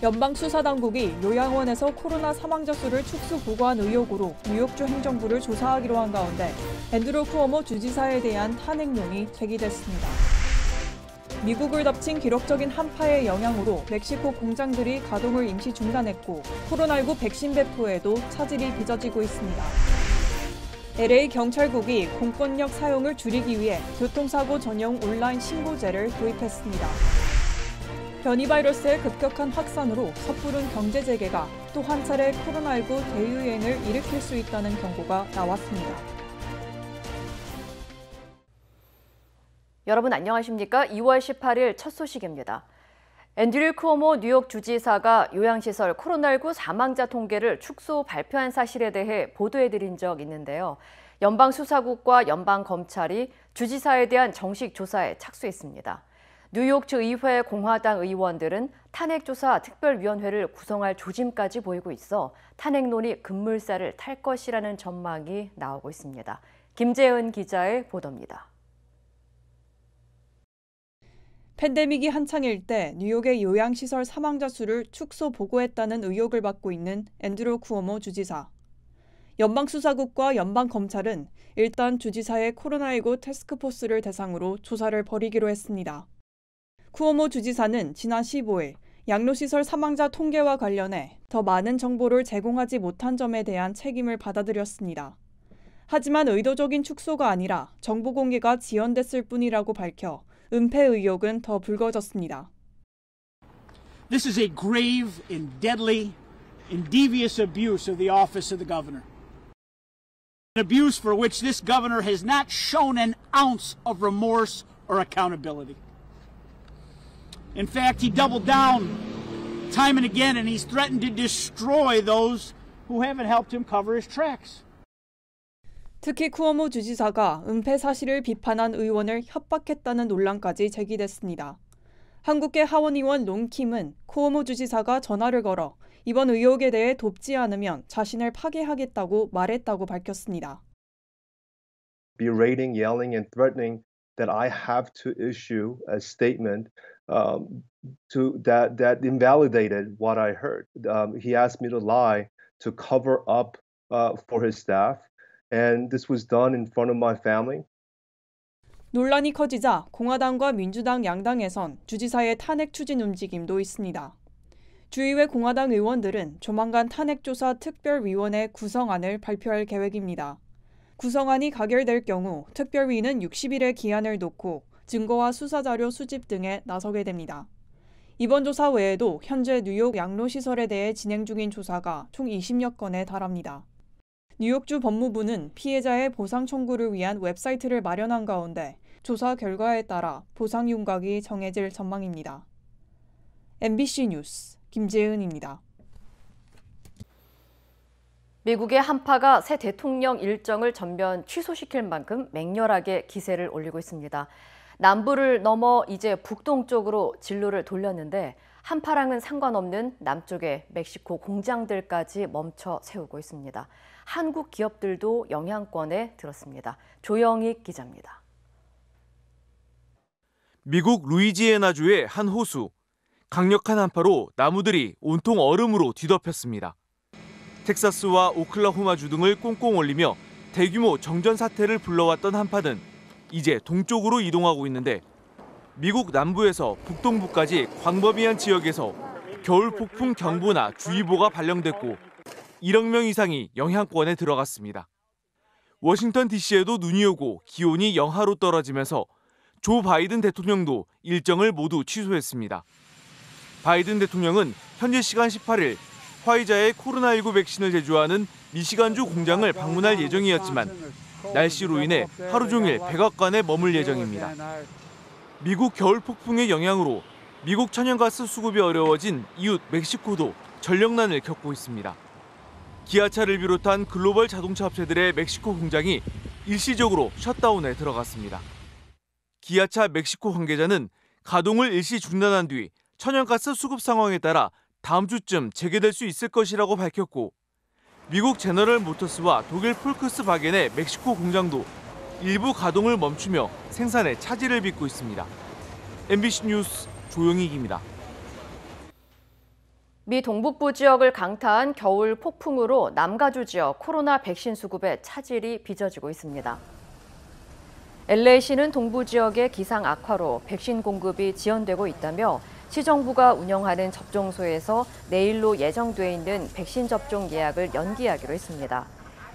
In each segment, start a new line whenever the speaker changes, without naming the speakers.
연방수사당국이 요양원에서 코로나 사망자 수를 축소 보고한 의혹으로 뉴욕주 행정부를 조사하기로 한 가운데 앤드류 쿠오모 주지사에 대한 탄핵론이 제기됐습니다. 미국을 덮친 기록적인 한파의 영향으로 멕시코 공장들이 가동을 임시 중단했고 코로나19 백신 배포에도 차질이 빚어지고 있습니다. LA 경찰국이 공권력 사용을 줄이기 위해 교통사고 전용 온라인 신고제를 도입했습니다. 변이 바이러스의 급격한 확산으로 섣부른 경제 재개가 또 한 차례 코로나19 대유행을 일으킬 수 있다는 경고가 나왔습니다.
여러분 안녕하십니까? 2월 18일 첫 소식입니다. 앤드류 쿠오모 뉴욕 주지사가 요양시설 코로나19 사망자 통계를 축소 발표한 사실에 대해 보도해드린 적 있는데요. 연방수사국과 연방검찰이 주지사에 대한 정식 조사에 착수했습니다. 뉴욕주 의회 공화당 의원들은 탄핵조사 특별위원회를 구성할 조짐까지 보이고 있어 탄핵론이 급물살을 탈 것이라는 전망이 나오고 있습니다. 김재은 기자의 보도입니다.
팬데믹이 한창일 때 뉴욕의 요양시설 사망자 수를 축소 보고했다는 의혹을 받고 있는 앤드류 쿠오모 주지사. 연방수사국과 연방검찰은 일단 주지사의 코로나19 태스크포스를 대상으로 조사를 벌이기로 했습니다. 쿠오모 주지사는 지난 15일 양로시설 사망자 통계와 관련해 더 많은 정보를 제공하지 못한 점에 대한 책임을 받아들였습니다. 하지만 의도적인 축소가 아니라 정보 공개가 지연됐을 뿐이라고 밝혀 은폐 의혹은 더 불거졌습니다.
This is a grave and deadly and devious abuse of the office of the governor. An abuse for which this governor has not shown an ounce of remorse or accountability. In fact, he doubled down time and again, and he's threatened to destroy those who haven't helped him cover his tracks.
특히 쿠오모 주지사가 은폐 사실을 비판한 의원을 협박했다는 논란까지 제기됐습니다. 한국계 하원의원 론킴은 쿠오모 주지사가 전화를 걸어 이번 의혹에 대해 돕지 않으면 자신을 파괴하겠다고 말했다고 밝혔습니다.
Berating, yelling, and threatening that I have to issue a statement that invalidated what I heard. He asked me to lie to cover up for his staff, and this was done in front of my family.
논란이 커지자 공화당과 민주당 양당에선 주지사의 탄핵 추진 움직임도 있습니다. 주의회 공화당 의원들은 조만간 탄핵조사 특별위원회 구성안을 발표할 계획입니다. 구성안이 가결될 경우 특별위는 60일의 기한을 놓고 증거와 수사자료 수집 등에 나서게 됩니다. 이번 조사 외에도 현재 뉴욕 양로시설에 대해 진행 중인 조사가 총 20여 건에 달합니다. 뉴욕주 법무부는 피해자의 보상 청구를 위한 웹사이트를 마련한 가운데 조사 결과에 따라 보상 윤곽이 정해질 전망입니다. MBC 뉴스 김재은입니다.
미국의 한파가 새 대통령 일정을 전면 취소시킬 만큼 맹렬하게 기세를 올리고 있습니다. 남부를 넘어 이제 북동쪽으로 진로를 돌렸는데 한파랑은 상관없는 남쪽의 멕시코 공장들까지 멈춰 세우고 있습니다. 한국 기업들도 영향권에 들었습니다. 조영익 기자입니다.
미국 루이지애나주의 한 호수. 강력한 한파로 나무들이 온통 얼음으로 뒤덮였습니다. 텍사스와 오클라호마주 등을 꽁꽁 얼리며 대규모 정전 사태를 불러왔던 한파는 이제 동쪽으로 이동하고 있는데 미국 남부에서 북동부까지 광범위한 지역에서 겨울 폭풍 경보나 주의보가 발령됐고 1억 명 이상이 영향권에 들어갔습니다. 워싱턴 DC에도 눈이 오고 기온이 영하로 떨어지면서 조 바이든 대통령도 일정을 모두 취소했습니다. 바이든 대통령은 현지 시간 18일 화이자의 코로나19 백신을 제조하는 미시간주 공장을 방문할 예정이었지만 날씨로 인해 하루 종일 백악관에 머물 예정입니다. 미국 겨울 폭풍의 영향으로 미국 천연가스 수급이 어려워진 이웃 멕시코도 전력난을 겪고 있습니다. 기아차를 비롯한 글로벌 자동차 업체들의 멕시코 공장이 일시적으로 셧다운에 들어갔습니다. 기아차 멕시코 관계자는 가동을 일시 중단한 뒤 천연가스 수급 상황에 따라 다음 주쯤 재개될 수 있을 것이라고 밝혔고 미국 제너럴 모터스와 독일 폴크스바겐의 멕시코 공장도 일부 가동을 멈추며 생산에 차질을 빚고 있습니다. MBC 뉴스 조영익입니다.
미 동북부 지역을 강타한 겨울 폭풍으로 남가주 지역 코로나 백신 수급에 차질이 빚어지고 있습니다. LA시는 동부 지역의 기상 악화로 백신 공급이 지연되고 있다며 시정부가 운영하는 접종소에서 내일로 예정돼 있는 백신 접종 예약을 연기하기로 했습니다.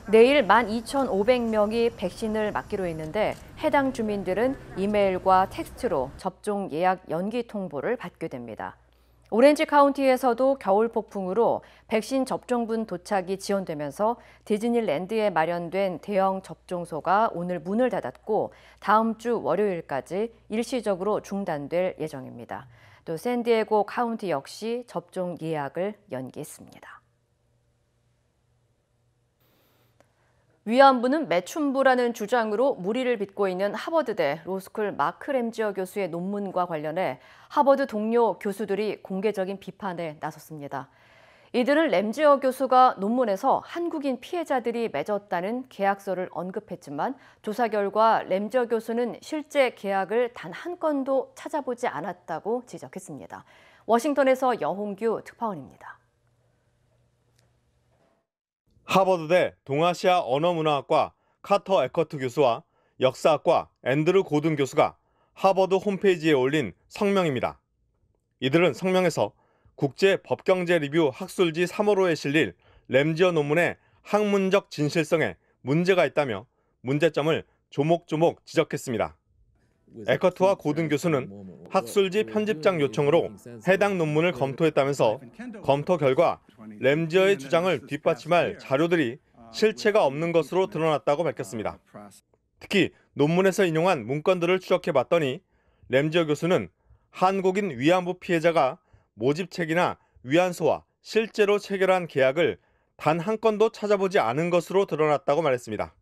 내일 12,500명이 백신을 맞기로 했는데 해당 주민들은 이메일과 텍스트로 접종 예약 연기 통보를 받게 됩니다. 오렌지 카운티에서도 겨울 폭풍으로 백신 접종분 도착이 지연되면서 디즈니랜드에 마련된 대형 접종소가 오늘 문을 닫았고 다음 주 월요일까지 일시적으로 중단될 예정입니다. 또 샌디에고 카운티 역시 접종 예약을 연기했습니다. 위안부는 매춘부라는 주장으로 물의를 빚고 있는 하버드대 로스쿨 마크 램지어 교수의 논문과 관련해 하버드 동료 교수들이 공개적인 비판에 나섰습니다. 이들은 램지어 교수가 논문에서 한국인 피해자들이 맺었다는 계약서를 언급했지만 조사 결과 램지어 교수는 실제 계약을 단 한 건도 찾아보지 않았다고 지적했습니다. 워싱턴에서 여홍규 특파원입니다.
하버드대 동아시아 언어문화학과 카터 에커트 교수와 역사학과 앤드루 고든 교수가 하버드 홈페이지에 올린 성명입니다. 이들은 성명에서 국제법경제리뷰 학술지 3호로에 실릴 램지어 논문의 학문적 진실성에 문제가 있다며 문제점을 조목조목 지적했습니다. 에커트와 고든 교수는 학술지 편집장 요청으로 해당 논문을 검토했다면서 검토 결과 램지어의 주장을 뒷받침할 자료들이 실체가 없는 것으로 드러났다고 밝혔습니다. 특히 논문에서 인용한 문건들을 추적해봤더니 램지어 교수는 한국인 위안부 피해자가 모집책이나 위안소와 실제로 체결한 계약을 단 한 건도 찾아보지 않은 것으로 드러났다고 말했습니다.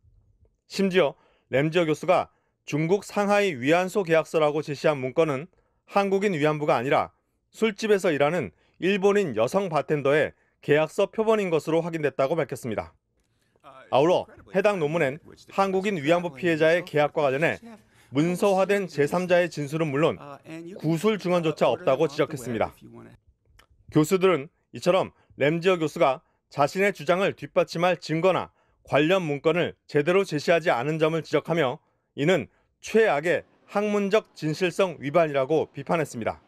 심지어 램지어 교수가 중국 상하이 위안소 계약서라고 제시한 문건은 한국인 위안부가 아니라 술집에서 일하는 일본인 여성 바텐더의 계약서 표본인 것으로 확인됐다고 밝혔습니다. 아울러 해당 논문엔 한국인 위안부 피해자의 계약과 관련해 문서화된 제3자의 진술은 물론 구술 증언조차 없다고 지적했습니다. 교수들은 이처럼 램지어 교수가 자신의 주장을 뒷받침할 증거나 관련 문건을 제대로 제시하지 않은 점을 지적하며 이는 최악의 학문적 진실성 위반이라고 비판했습니다.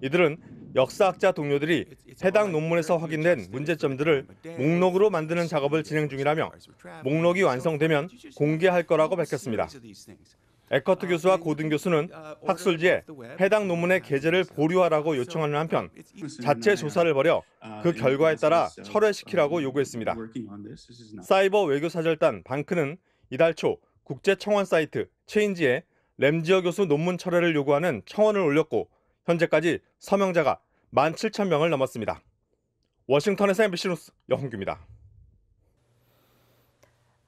이들은 역사학자 동료들이 해당 논문에서 확인된 문제점들을 목록으로 만드는 작업을 진행 중이라며 목록이 완성되면 공개할 거라고 밝혔습니다. 에커트 교수와 고든 교수는 학술지에 해당 논문의 게재를 보류하라고 요청하는 한편 자체 조사를 벌여 그 결과에 따라 철회시키라고 요구했습니다. 사이버 외교사절단 방크는 이달 초 국제 청원 사이트 체인지에 램지어 교수 논문 철회를 요구하는 청원을 올렸고 현재까지 서명자가 17,000명을 넘었습니다. 워싱턴에서 MBC 뉴스 여홍규입니다.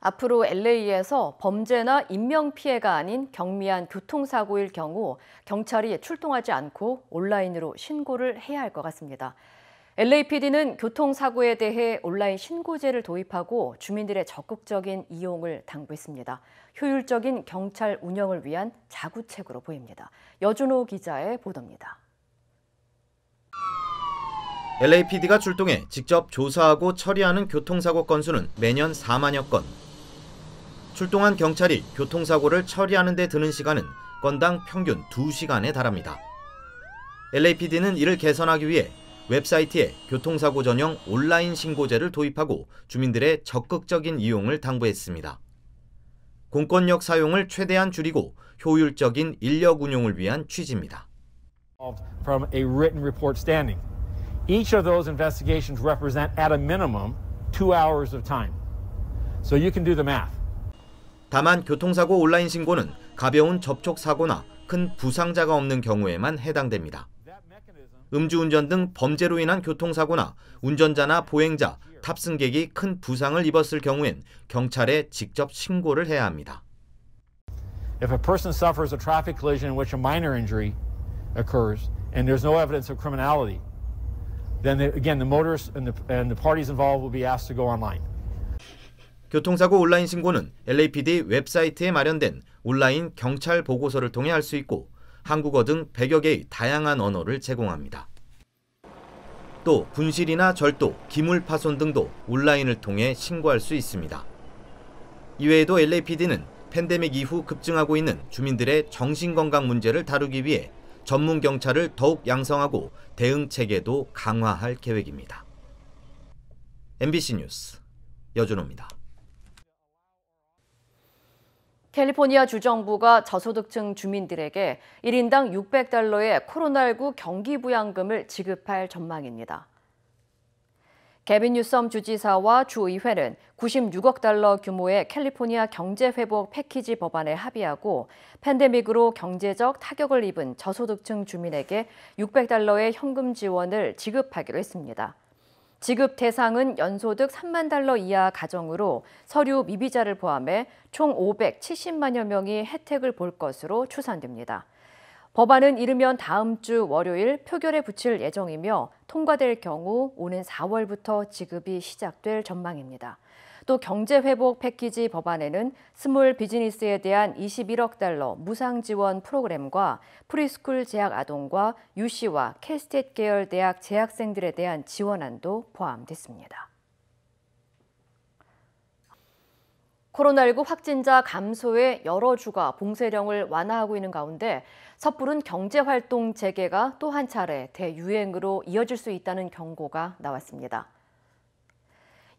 앞으로 LA에서 범죄나 인명피해가 아닌 경미한 교통사고일 경우 경찰이 출동하지 않고 온라인으로 신고를 해야 할 것 같습니다. LAPD는 교통사고에 대해 온라인 신고제를 도입하고 주민들의 적극적인 이용을 당부했습니다. 효율적인 경찰 운영을 위한 자구책으로 보입니다. 여준호 기자의 보도입니다.
LAPD가 출동해 직접 조사하고 처리하는 교통사고 건수는 매년 4만여 건. 출동한 경찰이 교통사고를 처리하는 데 드는 시간은 건당 평균 2시간에 달합니다. LAPD는 이를 개선하기 위해 웹사이트에 교통사고 전용 온라인 신고제를 도입하고 주민들의 적극적인 이용을 당부했습니다. 공권력 사용을 최대한 줄이고 효율적인 인력 운용을 위한 취지입니다.
From a written report standing. Each of those investigations represent at a minimum 2 hours of time. So you can do the math.
다만 교통사고 온라인 신고는 가벼운 접촉사고나 큰 부상자가 없는 경우에만 해당됩니다. 음주운전 등 범죄로 인한 교통사고나 운전자나 보행자, 탑승객이 큰 부상을 입었을 경우엔 경찰에 직접 신고를 해야 합니다.
If a person suffers a traffic collision in which a minor injury occurs and there's no evidence of criminality, then again the motorists and the parties involved will be asked to go online.
교통사고 온라인 신고는 LAPD 웹사이트에 마련된 온라인 경찰 보고서를 통해 할 수 있고 한국어 등 100여 개의 다양한 언어를 제공합니다. 또 분실이나 절도, 기물 파손 등도 온라인을 통해 신고할 수 있습니다. 이외에도 LAPD는 팬데믹 이후 급증하고 있는 주민들의 정신건강 문제를 다루기 위해 전문 경찰을 더욱 양성하고 대응 체계도 강화할 계획입니다. MBC 뉴스 여준호입니다.
캘리포니아 주정부가 저소득층 주민들에게 1인당 $600의 코로나19 경기부양금을 지급할 전망입니다. 게빈 뉴섬 주지사와 주의회는 $96억 규모의 캘리포니아 경제회복 패키지 법안에 합의하고 팬데믹으로 경제적 타격을 입은 저소득층 주민에게 $600의 현금 지원을 지급하기로 했습니다. 지급 대상은 연소득 $3만 이하 가정으로 서류 미비자를 포함해 총 570만여 명이 혜택을 볼 것으로 추산됩니다. 법안은 이르면 다음 주 월요일 표결에 붙일 예정이며 통과될 경우 오는 4월부터 지급이 시작될 전망입니다. 또 경제회복 패키지 법안에는 스몰 비즈니스에 대한 $21억 무상 지원 프로그램과 프리스쿨 재학 아동과 유시와 캘스테이트 계열 대학 재학생들에 대한 지원안도 포함됐습니다. 코로나19 확진자 감소에 여러 주가 봉쇄령을 완화하고 있는 가운데 섣부른 경제활동 재개가 또 한 차례 대유행으로 이어질 수 있다는 경고가 나왔습니다.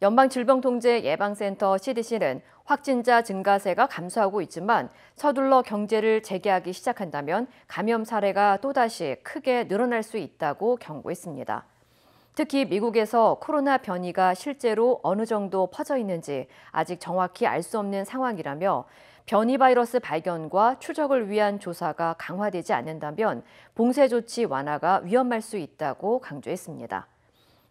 연방질병통제예방센터 CDC는 확진자 증가세가 감소하고 있지만 서둘러 경제를 재개하기 시작한다면 감염 사례가 또다시 크게 늘어날 수 있다고 경고했습니다. 특히 미국에서 코로나 변이가 실제로 어느 정도 퍼져 있는지 아직 정확히 알 수 없는 상황이라며 변이 바이러스 발견과 추적을 위한 조사가 강화되지 않는다면 봉쇄 조치 완화가 위험할 수 있다고 강조했습니다.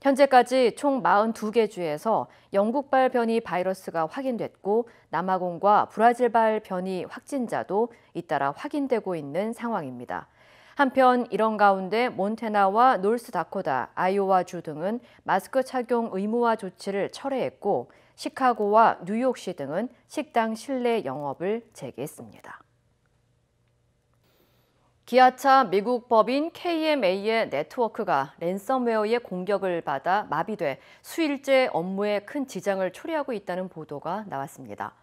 현재까지 총 42개 주에서 영국발 변이 바이러스가 확인됐고 남아공과 브라질발 변이 확진자도 잇따라 확인되고 있는 상황입니다. 한편 이런 가운데 몬태나와 노스다코타, 아이오와주 등은 마스크 착용 의무화 조치를 철회했고 시카고와 뉴욕시 등은 식당 실내 영업을 재개했습니다. 기아차 미국 법인 KMA의 네트워크가 랜섬웨어의 공격을 받아 마비돼 수일째 업무에 큰 지장을 초래하고 있다는 보도가 나왔습니다.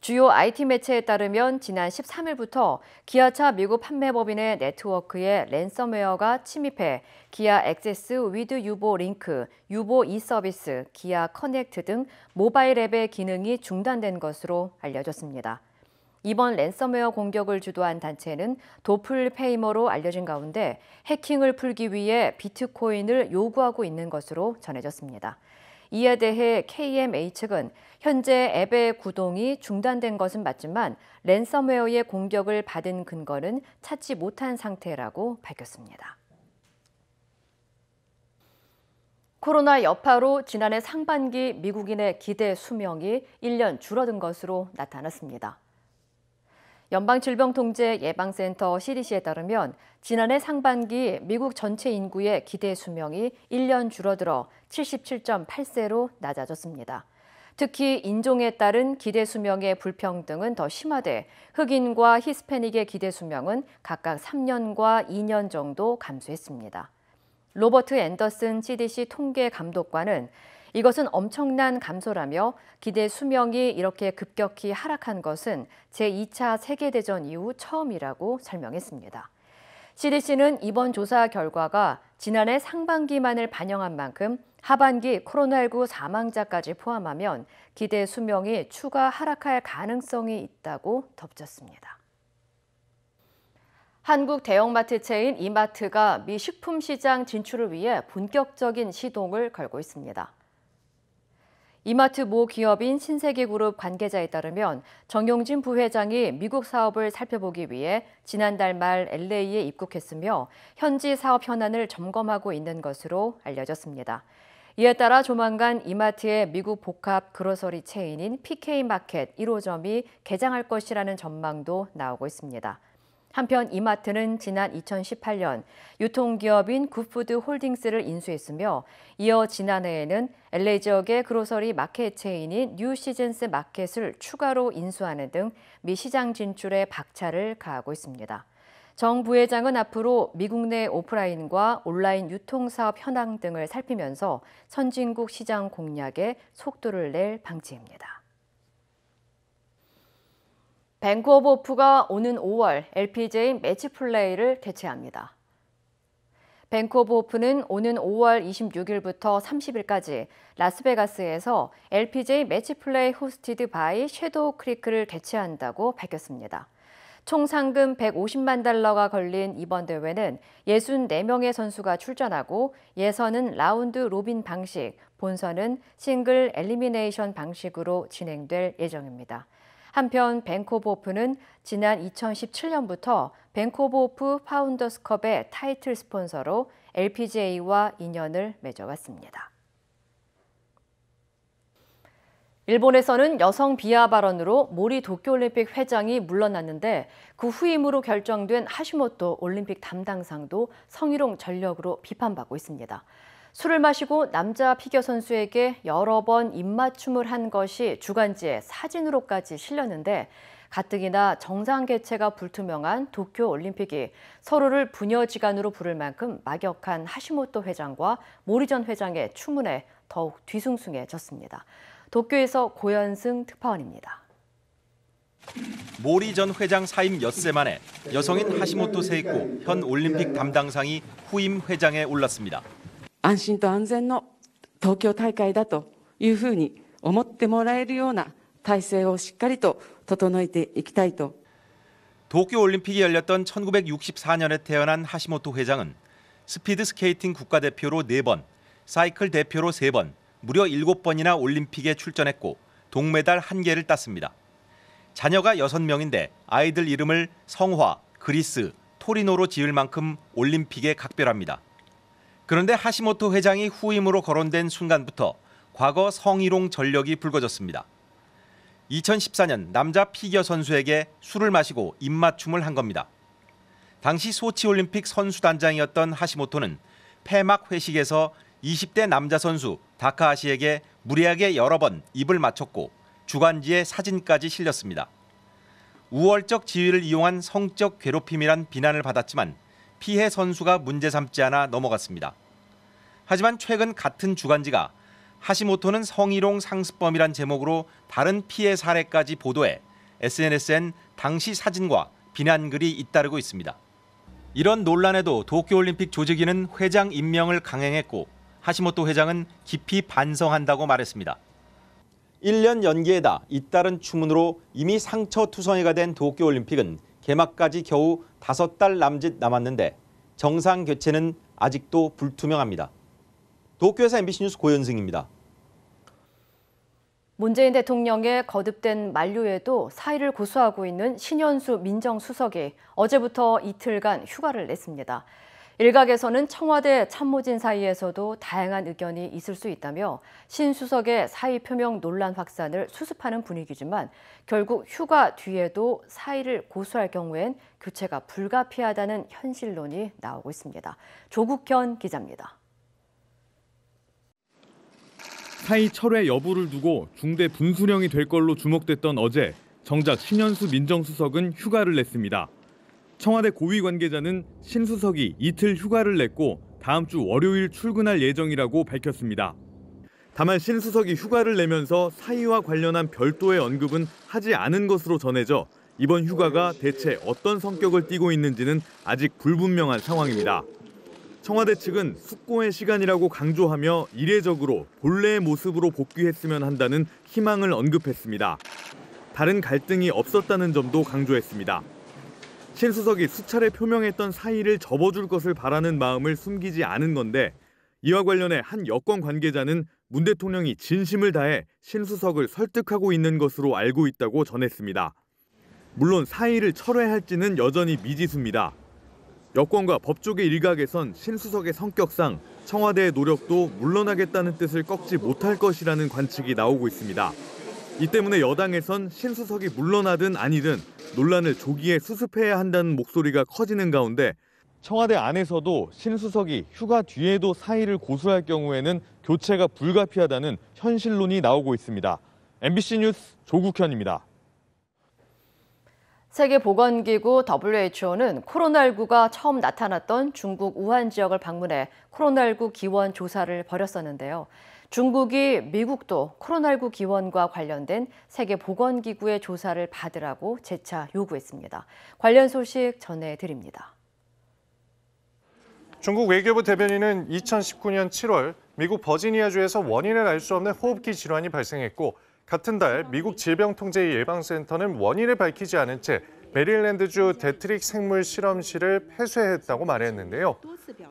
주요 IT 매체에 따르면 지난 13일부터 기아차 미국 판매법인의 네트워크에 랜섬웨어가 침입해 기아 액세스 위드 유보 링크, 유보 이서비스, 기아 커넥트 등 모바일 앱의 기능이 중단된 것으로 알려졌습니다. 이번 랜섬웨어 공격을 주도한 단체는 도플페이머로 알려진 가운데 해킹을 풀기 위해 비트코인을 요구하고 있는 것으로 전해졌습니다. 이에 대해 KMA 측은 현재 앱의 구동이 중단된 것은 맞지만 랜섬웨어의 공격을 받은 근거는 찾지 못한 상태라고 밝혔습니다. 코로나 여파로 지난해 상반기 미국인의 기대 수명이 1년 줄어든 것으로 나타났습니다. 연방질병통제예방센터 CDC에 따르면 지난해 상반기 미국 전체 인구의 기대 수명이 1년 줄어들어 77.8세로 낮아졌습니다. 특히 인종에 따른 기대 수명의 불평등은 더 심화돼 흑인과 히스패닉의 기대 수명은 각각 3년과 2년 정도 감소했습니다. 로버트 앤더슨 CDC 통계감독관은 이것은 엄청난 감소라며 기대 수명이 이렇게 급격히 하락한 것은 제2차 세계대전 이후 처음이라고 설명했습니다. CDC는 이번 조사 결과가 지난해 상반기만을 반영한 만큼 하반기 코로나19 사망자까지 포함하면 기대 수명이 추가 하락할 가능성이 있다고 덧붙였습니다. 한국 대형마트 체인 이마트가 미 식품 시장 진출을 위해 본격적인 시동을 걸고 있습니다. 이마트 모 기업인 신세계그룹 관계자에 따르면 정용진 부회장이 미국 사업을 살펴보기 위해 지난달 말 LA에 입국했으며 현지 사업 현안을 점검하고 있는 것으로 알려졌습니다. 이에 따라 조만간 이마트의 미국 복합 그로서리 체인인 PK마켓 1호점이 개장할 것이라는 전망도 나오고 있습니다. 한편 이마트는 지난 2018년 유통기업인 굿푸드 홀딩스를 인수했으며 이어 지난해에는 LA 지역의 그로서리 마켓 체인인 뉴 시즌스 마켓을 추가로 인수하는 등 미 시장 진출에 박차를 가하고 있습니다. 정 부회장은 앞으로 미국 내 오프라인과 온라인 유통사업 현황 등을 살피면서 선진국 시장 공략에 속도를 낼 방침입니다. 뱅크 오브 호프가 오는 5월 LPGA 매치플레이를 개최합니다. 뱅크 오브 호프는 오는 5월 26일부터 30일까지 라스베가스에서 LPGA 매치플레이 호스티드 바이 섀도우 크리크를 개최한다고 밝혔습니다. 총 상금 150만 달러가 걸린 이번 대회는 64명의 선수가 출전하고 예선은 라운드 로빈 방식, 본선은 싱글 엘리미네이션 방식으로 진행될 예정입니다. 한편 뱅크 오브 호프는 지난 2017년부터 뱅크 오브 호프 파운더스컵의 타이틀 스폰서로 LPGA와 인연을 맺어왔습니다. 일본에서는 여성 비하 발언으로 모리 도쿄올림픽 회장이 물러났는데 그 후임으로 결정된 하시모토 올림픽 담당상도 성희롱 전력으로 비판받고 있습니다. 술을 마시고 남자 피겨 선수에게 여러 번 입맞춤을 한 것이 주간지에 사진으로까지 실렸는데 가뜩이나 정상 개최가 불투명한 도쿄올림픽이 서로를 부녀지간으로 부를 만큼 막역한 하시모토 회장과 모리 전 회장의 추문에 더욱 뒤숭숭해졌습니다. 도쿄에서 고현승 특파원입니다.
모리 전 회장 사임 엿새 만에 여성인 하시모토 세이코 현 올림픽 담당상이 후임 회장에 올랐습니다.
安心と安全の東京大会だというふうに思ってもらえるような体制をしっかりと整えていきたいと。
도쿄올림픽이 열렸던 1964년에 태어난 하시모토 회장은 스피드 스케이팅 국가대표로 4번, 사이클 대표로 3번, 무려 7번이나 올림픽에 출전했고 동메달 1개를 땄습니다. 자녀가 6명인데 아이들 이름을 성화, 그리스, 토리노로 지을 만큼 올림픽에 각별합니다. 그런데 하시모토 회장이 후임으로 거론된 순간부터 과거 성희롱 전력이 불거졌습니다. 2014년 남자 피겨 선수에게 술을 마시고 입맞춤을 한 겁니다. 당시 소치올림픽 선수단장이었던 하시모토는 폐막 회식에서 20대 남자 선수 다카하시에게 무리하게 여러 번 입을 맞췄고 주간지에 사진까지 실렸습니다. 우월적 지위를 이용한 성적 괴롭힘이란 비난을 받았지만 피해 선수가 문제 삼지 않아 넘어갔습니다. 하지만 최근 같은 주간지가 하시모토는 성희롱 상습범이란 제목으로 다른 피해 사례까지 보도해 SNS엔 당시 사진과 비난글이 잇따르고 있습니다. 이런 논란에도 도쿄올림픽 조직위는 회장 임명을 강행했고 하시모토 회장은 깊이 반성한다고 말했습니다. 1년 연기에다 잇따른 추문으로 이미 상처투성이가 된 도쿄올림픽은 개막까지 겨우 5달 남짓 남았는데 정상 개최는 아직도 불투명합니다. 도쿄에서 MBC 뉴스 고현승입니다.
문재인 대통령의 거듭된 만류에도 사의를 고수하고 있는 신현수 민정수석이 어제부터 이틀간 휴가를 냈습니다. 일각에서는 청와대 참모진 사이에서도 다양한 의견이 있을 수 있다며 신 수석의 사의 표명 논란 확산을 수습하는 분위기지만 결국 휴가 뒤에도 사의를 고수할 경우엔 교체가 불가피하다는 현실론이 나오고 있습니다. 조국현 기자입니다.
사의 철회 여부를 두고 중대 분수령이 될 걸로 주목됐던 어제 정작 신현수 민정수석은 휴가를 냈습니다. 청와대 고위 관계자는 신 수석이 이틀 휴가를 냈고 다음 주 월요일 출근할 예정이라고 밝혔습니다. 다만 신 수석이 휴가를 내면서 사의와 관련한 별도의 언급은 하지 않은 것으로 전해져 이번 휴가가 대체 어떤 성격을 띠고 있는지는 아직 불분명한 상황입니다. 청와대 측은 숙고의 시간이라고 강조하며 이례적으로 본래의 모습으로 복귀했으면 한다는 희망을 언급했습니다. 다른 갈등이 없었다는 점도 강조했습니다. 신 수석이 수차례 표명했던 사의를 접어줄 것을 바라는 마음을 숨기지 않은 건데 이와 관련해 한 여권 관계자는 문 대통령이 진심을 다해 신 수석을 설득하고 있는 것으로 알고 있다고 전했습니다. 물론 사의를 철회할지는 여전히 미지수입니다. 여권과 법조계 일각에선 신 수석의 성격상 청와대의 노력도 물러나겠다는 뜻을 꺾지 못할 것이라는 관측이 나오고 있습니다. 이 때문에 여당에선 신 수석이 물러나든 아니든 논란을 조기에 수습해야 한다는 목소리가 커지는 가운데 청와대 안에서도 신 수석이 휴가 뒤에도 사의를 고수할 경우에는 교체가 불가피하다는 현실론이 나오고 있습니다. MBC 뉴스 조국현입니다.
세계보건기구 WHO는 코로나19가 처음 나타났던 중국 우한 지역을 방문해 코로나19 기원 조사를 벌였었는데요. 중국이 미국도 코로나19 기원과 관련된 세계보건기구의 조사를 받으라고 재차 요구했습니다. 관련 소식 전해드립니다.
중국 외교부 대변인은 2019년 7월 미국 버지니아주에서 원인을 알 수 없는 호흡기 질환이 발생했고 같은 달 미국 질병통제예방센터는 원인을 밝히지 않은 채 메릴랜드주 데트릭 생물 실험실을 폐쇄했다고 말했는데요.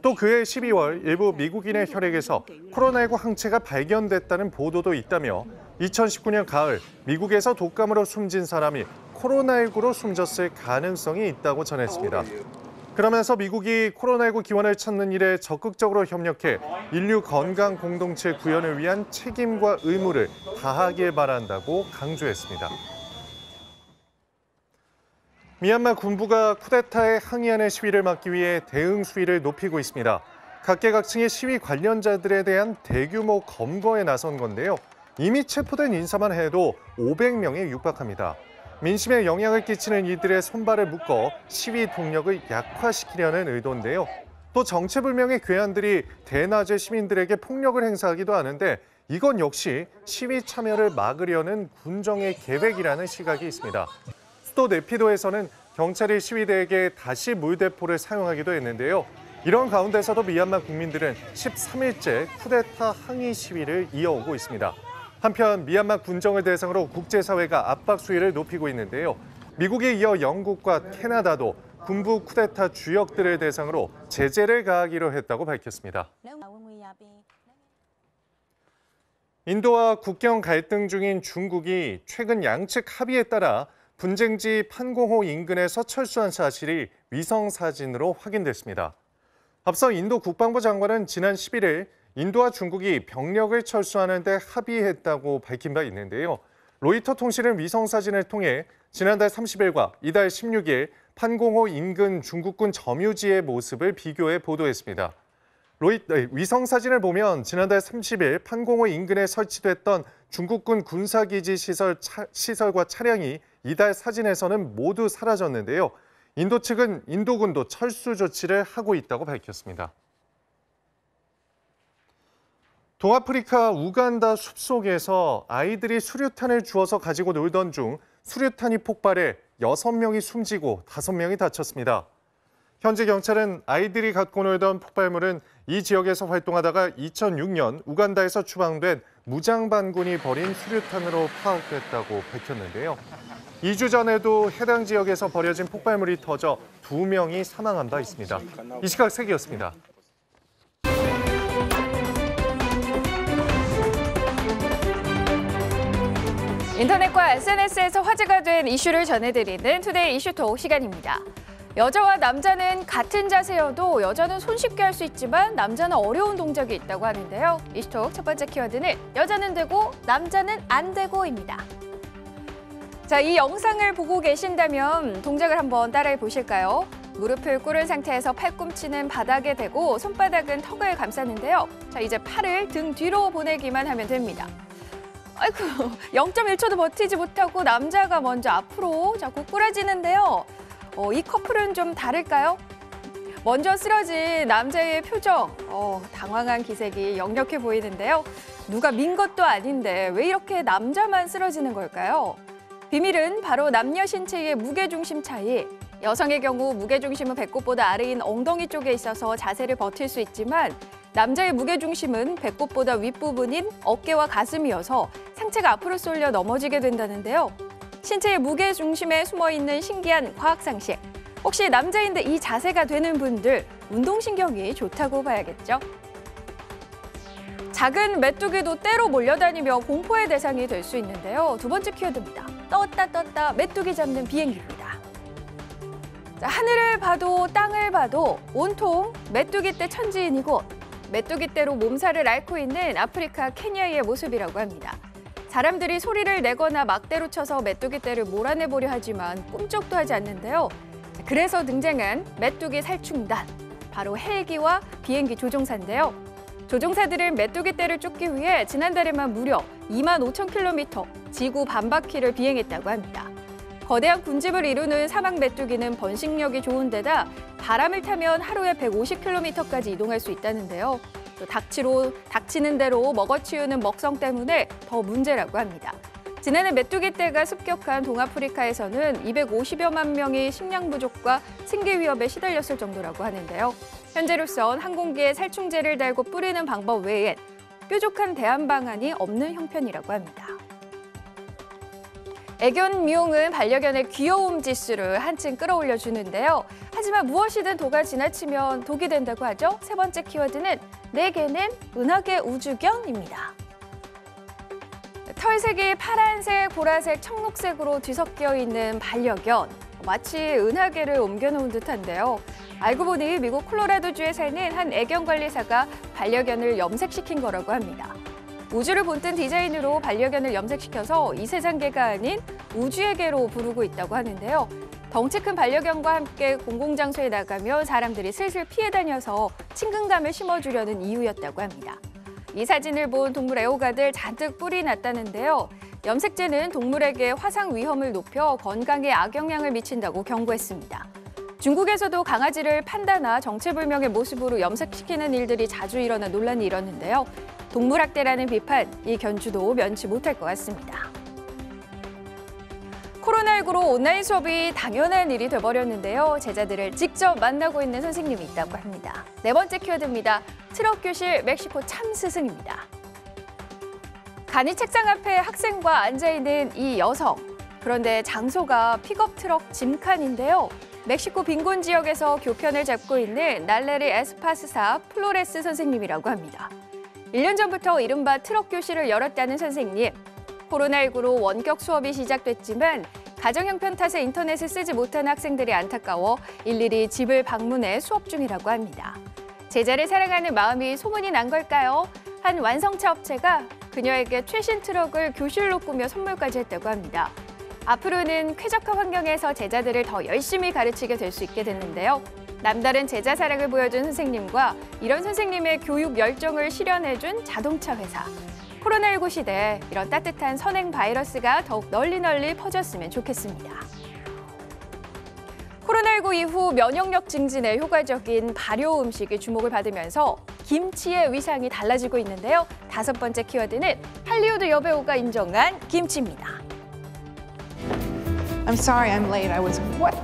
또 그해 12월 일부 미국인의 혈액에서 코로나19 항체가 발견됐다는 보도도 있다며 2019년 가을 미국에서 독감으로 숨진 사람이 코로나19로 숨졌을 가능성이 있다고 전했습니다. 그러면서 미국이 코로나19 기원을 찾는 일에 적극적으로 협력해 인류 건강 공동체 구현을 위한 책임과 의무를 다하길 바란다고 강조했습니다. 미얀마 군부가 쿠데타에 항의하는 시위를 막기 위해 대응 수위를 높이고 있습니다. 각계각층의 시위 관련자들에 대한 대규모 검거에 나선 건데요. 이미 체포된 인사만 해도 500명에 육박합니다. 민심에 영향을 끼치는 이들의 손발을 묶어 시위 동력을 약화시키려는 의도인데요. 또 정체불명의 괴한들이 대낮에 시민들에게 폭력을 행사하기도 하는데 이건 역시 시위 참여를 막으려는 군정의 계획이라는 시각이 있습니다. 수도 네피도에서는 경찰이 시위대에게 다시 물대포를 사용하기도 했는데요. 이런 가운데서도 미얀마 국민들은 13일째 쿠데타 항의 시위를 이어오고 있습니다. 한편 미얀마 군정을 대상으로 국제사회가 압박 수위를 높이고 있는데요. 미국에 이어 영국과 캐나다도 군부 쿠데타 주역들을 대상으로 제재를 가하기로 했다고 밝혔습니다. 인도와 국경 갈등 중인 중국이 최근 양측 합의에 따라 분쟁지 판공호 인근에서 철수한 사실이 위성사진으로 확인됐습니다. 앞서 인도 국방부 장관은 지난 11일 인도와 중국이 병력을 철수하는 데 합의했다고 밝힌 바 있는데요. 로이터 통신은 위성사진을 통해 지난달 30일과 이달 16일 판공호 인근 중국군 점유지의 모습을 비교해 보도했습니다. 위성사진을 보면 지난달 30일 판공호 인근에 설치됐던 중국군 군사기지 시설과 차량이 이달 사진에서는 모두 사라졌는데요. 인도 측은 인도군도 철수 조치를 하고 있다고 밝혔습니다. 동아프리카 우간다 숲속에서 아이들이 수류탄을 주워서 가지고 놀던 중 수류탄이 폭발해 6명이 숨지고 5명이 다쳤습니다. 현지 경찰은 아이들이 갖고 놀던 폭발물은 이 지역에서 활동하다가 2006년 우간다에서 추방된 무장반군이 버린 수류탄으로 파악됐다고 밝혔는데요. 2주 전에도 해당 지역에서 버려진 폭발물이 터져 2명이 사망한 바 있습니다. 이 시각 세계였습니다.
인터넷과 SNS에서 화제가 된 이슈를 전해드리는 투데이 이슈톡 시간입니다. 여자와 남자는 같은 자세여도 여자는 손쉽게 할 수 있지만 남자는 어려운 동작이 있다고 하는데요. 이슈톡 첫 번째 키워드는 여자는 되고 남자는 안 되고입니다. 자, 이 영상을 보고 계신다면 동작을 한번 따라해 보실까요? 무릎을 꿇은 상태에서 팔꿈치는 바닥에 대고 손바닥은 턱을 감싸는데요. 자, 이제 팔을 등 뒤로 보내기만 하면 됩니다. 아이고, 0.1초도 버티지 못하고 남자가 먼저 앞으로 자꾸 꾸라지는데요. 이 커플은 좀 다를까요? 먼저 쓰러진 남자의 표정, 당황한 기색이 역력해 보이는데요. 누가 민 것도 아닌데 왜 이렇게 남자만 쓰러지는 걸까요? 비밀은 바로 남녀 신체의 무게중심 차이. 여성의 경우 무게중심은 배꼽보다 아래인 엉덩이 쪽에 있어서 자세를 버틸 수 있지만 남자의 무게중심은 배꼽보다 윗부분인 어깨와 가슴이어서 상체가 앞으로 쏠려 넘어지게 된다는데요. 신체의 무게중심에 숨어있는 신기한 과학상식. 혹시 남자인데 이 자세가 되는 분들 운동신경이 좋다고 봐야겠죠. 작은 메뚜기도 때로 몰려다니며 공포의 대상이 될 수 있는데요. 두 번째 키워드입니다. 떴다 메뚜기 잡는 비행기입니다. 자, 하늘을 봐도 땅을 봐도 온통 메뚜기떼 천지인 이곳. 메뚜기떼로 몸살을 앓고 있는 아프리카 케냐의 모습이라고 합니다. 사람들이 소리를 내거나 막대로 쳐서 메뚜기떼를 몰아내보려 하지만 꿈쩍도 하지 않는데요. 그래서 등장한 메뚜기 살충단, 바로 헬기와 비행기 조종사인데요. 조종사들은 메뚜기떼를 쫓기 위해 지난달에만 무려 25,000km 지구 반바퀴를 비행했다고 합니다. 거대한 군집을 이루는 사막 메뚜기는 번식력이 좋은 데다 바람을 타면 하루에 150km까지 이동할 수 있다는데요. 또 닥치는 대로 먹어치우는 먹성 때문에 더 문제라고 합니다. 지난해 메뚜기 떼가 습격한 동아프리카에서는 250여만 명이 식량 부족과 생계 위협에 시달렸을 정도라고 하는데요. 현재로선 항공기에 살충제를 달고 뿌리는 방법 외엔 뾰족한 대안 방안이 없는 형편이라고 합니다. 애견 미용은 반려견의 귀여움 지수를 한층 끌어올려주는데요. 하지만 무엇이든 도가 지나치면 독이 된다고 하죠. 세 번째 키워드는 내게는 은하계 우주견입니다. 털색이 파란색, 보라색, 청록색으로 뒤섞여 있는 반려견. 마치 은하계를 옮겨놓은 듯한데요. 알고 보니 미국 콜로라도주에 사는 한 애견 관리사가 반려견을 염색시킨 거라고 합니다. 우주를 본뜬 디자인으로 반려견을 염색시켜서 이 세상계가 아닌 우주의 개로 부르고 있다고 하는데요. 덩치 큰 반려견과 함께 공공장소에 나가면 사람들이 슬슬 피해 다녀서 친근감을 심어주려는 이유였다고 합니다. 이 사진을 본 동물 애호가들 잔뜩 뿔이 났다는데요. 염색제는 동물에게 화상 위험을 높여 건강에 악영향을 미친다고 경고했습니다. 중국에서도 강아지를 판다나 정체불명의 모습으로 염색시키는 일들이 자주 일어나 논란이 일었는데요. 동물학대라는 비판, 이 견주도 면치 못할 것 같습니다. 코로나19로 온라인 수업이 당연한 일이 돼버렸는데요. 제자들을 직접 만나고 있는 선생님이 있다고 합니다. 네 번째 키워드입니다. 트럭 교실 멕시코 참 스승입니다. 간이 책상 앞에 학생과 앉아있는 이 여성. 그런데 장소가 픽업 트럭 짐칸인데요. 멕시코 빈곤 지역에서 교편을 잡고 있는 날레리 에스파스사 플로레스 선생님이라고 합니다. 1년 전부터 이른바 트럭 교실을 열었다는 선생님. 코로나19로 원격 수업이 시작됐지만 가정 형편 탓에 인터넷을 쓰지 못한 학생들이 안타까워 일일이 집을 방문해 수업 중이라고 합니다. 제자를 사랑하는 마음이 소문이 난 걸까요? 한 완성차 업체가 그녀에게 최신 트럭을 교실로 꾸며 선물까지 했다고 합니다. 앞으로는 쾌적한 환경에서 제자들을 더 열심히 가르치게 될 수 있게 됐는데요. 남다른 제자 사랑을 보여준 선생님과 이런 선생님의 교육 열정을 실현해준 자동차 회사. 코로나19 시대 이런 따뜻한 선행 바이러스가 더욱 널리 퍼졌으면 좋겠습니다. 코로나19 이후 면역력 증진에 효과적인 발효 음식이 주목을 받으면서 김치의 위상이 달라지고 있는데요. 다섯 번째 키워드는 할리우드 여배우가 인정한 김치입니다.
I'm sorry I'm late. I was what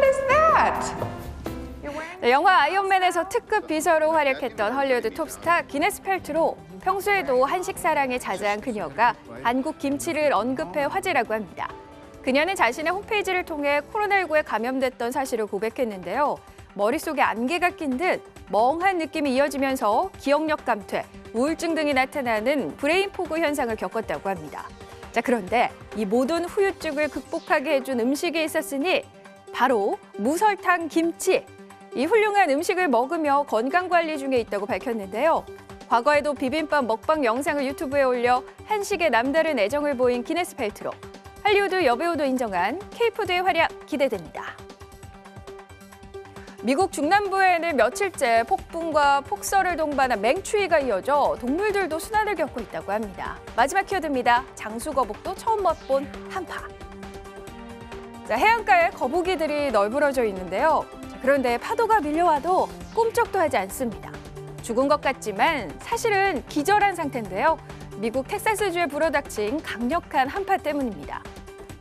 is that?
네, 영화 아이언맨에서 특급 비서로 활약했던 헐리우드 톱스타 기네스 펠트로 평소에도 한식 사랑에 자자한 그녀가 한국 김치를 언급해 화제라고 합니다. 그녀는 자신의 홈페이지를 통해 코로나19에 감염됐던 사실을 고백했는데요. 머릿속에 안개가 낀 듯 멍한 느낌이 이어지면서 기억력 감퇴, 우울증 등이 나타나는 브레인 포그 현상을 겪었다고 합니다. 자, 그런데 이 모든 후유증을 극복하게 해준 음식이 있었으니 바로 무설탕 김치. 이 훌륭한 음식을 먹으며 건강관리 중에 있다고 밝혔는데요. 과거에도 비빔밥 먹방 영상을 유튜브에 올려 한식에 남다른 애정을 보인 기네스 펠트로. 할리우드 여배우도 인정한 K푸드의 활약 기대됩니다. 미국 중남부에는 며칠째 폭풍과 폭설을 동반한 맹추위가 이어져 동물들도 순환을 겪고 있다고 합니다. 마지막 키워드입니다. 장수거북도 처음 맛본 한파. 자, 해안가에 거북이들이 널브러져 있는데요. 그런데 파도가 밀려와도 꼼짝도 하지 않습니다. 죽은 것 같지만 사실은 기절한 상태인데요. 미국 텍사스주에 불어닥친 강력한 한파 때문입니다.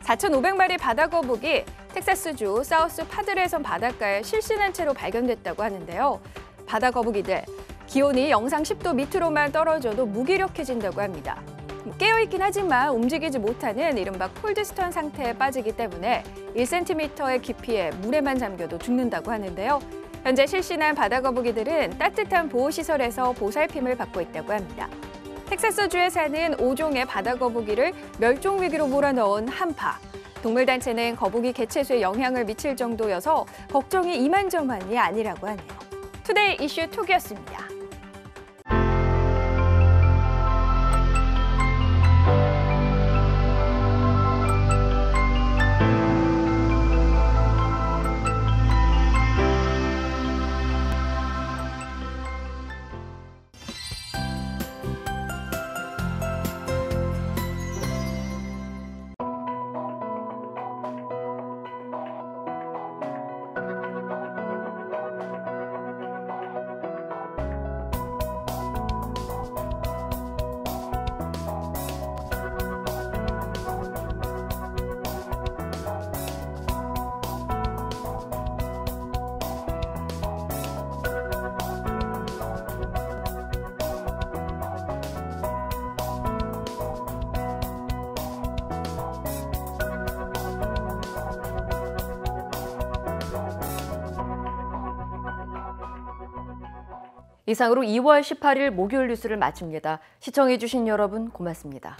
4,500마리 바다거북이 텍사스주 사우스 파드레선 바닷가에 실신한 채로 발견됐다고 하는데요. 바다거북이들, 기온이 영상 10도 밑으로만 떨어져도 무기력해진다고 합니다. 깨어있긴 하지만 움직이지 못하는 이른바 콜드스턴 상태에 빠지기 때문에 1cm의 깊이에 물에만 잠겨도 죽는다고 하는데요. 현재 실신한 바다거북이들은 따뜻한 보호시설에서 보살핌을 받고 있다고 합니다. 텍사스주에 사는 5종의 바다거북이를 멸종위기로 몰아넣은 한파. 동물단체는 거북이 개체수에 영향을 미칠 정도여서 걱정이 이만저만이 아니라고 하네요. 투데이 이슈 톡이었습니다.
이상으로 2월 18일 목요일 뉴스를 마칩니다. 시청해주신 여러분 고맙습니다.